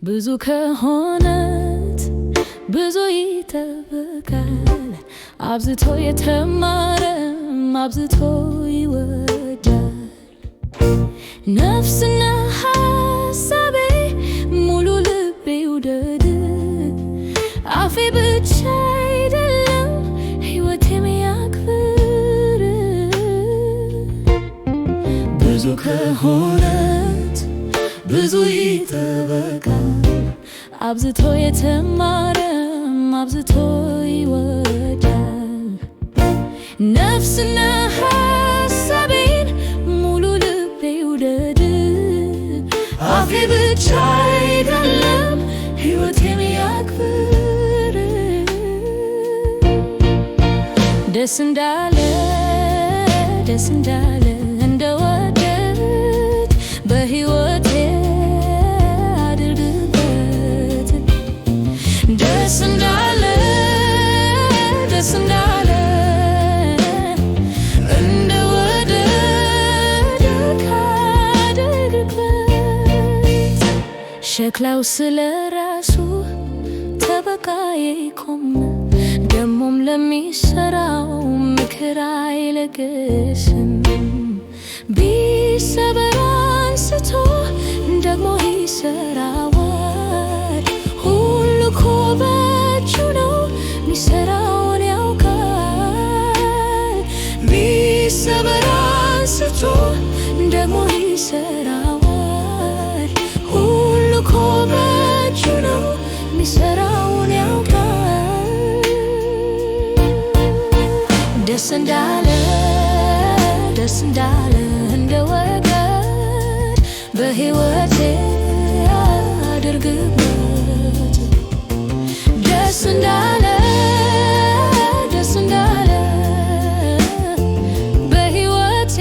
ብዙ ከሆነት ብዙ ይጠበቃል። አብዝቶ የተማረም አብዝቶ ይወዳል። ነፍስና ሐሳቤ ሙሉ ልቤ ይውደድ። አፌ ብቻ አይደለም ሕይወቴም ያክብር። ብዙ ከሆነት ብዙ ይጠበቃል። አብዝቶ የተማረም አብዝቶ ይወዳል። ነፍስና ሐሳቤን ሙሉ ልቤ ይውደድ። አፌ ብቻ አይደለም ሕይወቴም ያክብር። ደስ እንዳለ እንደወደድ በሕይወቴ አድርግበት። ደስ እንዳለ እንደወደድ ካደርግበት። ሸክላው ስለ ራሱ ጠበቃ ይቆም፣ ደሞም ለሚሰራው ምክር አይለግስም። ቢሰበር አንስቶ ደግሞ ይሰራዋል። ሁሉ እኮ በእጁ ነው፣ ሚሰራውን ያውቃል። ቢሰበር አንስቶ ደግሞ ይሰራዋል። ሁሉ እኮ በእጁ ነው፣ ሚሰራውን ያውቃል። ደስ እንዳለ እንደወደድ በሕይወቴ አድርግበት። ደስ እንዳለ በሕይወቴ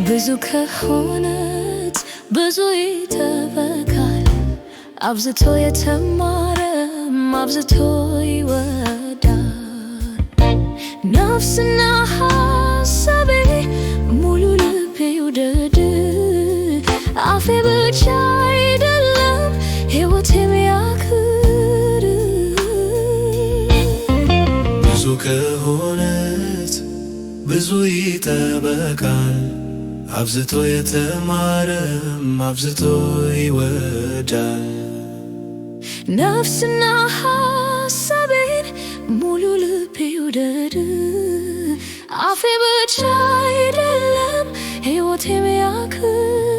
ብዙ ከሆነት ብዙ ይጠበቃል። አብዝቶ የተማረም አብዝቶ ይወዳል። ነፍስና ሐሳቤ ሙሉ ልቤ ይውደድ። አፌ ብቻ አይደለም ሕይወቴም ያክብር። ብዙ ከሆነት ብዙ ይጠበቃል። አብዝቶ የተማረም አብዝቶ ይወዳል። ነፍስና ሐሳቤን ሙሉ ልቤ ይውደድ። አፌ ብቻ አይደለም ሕይወቴም ያክብር።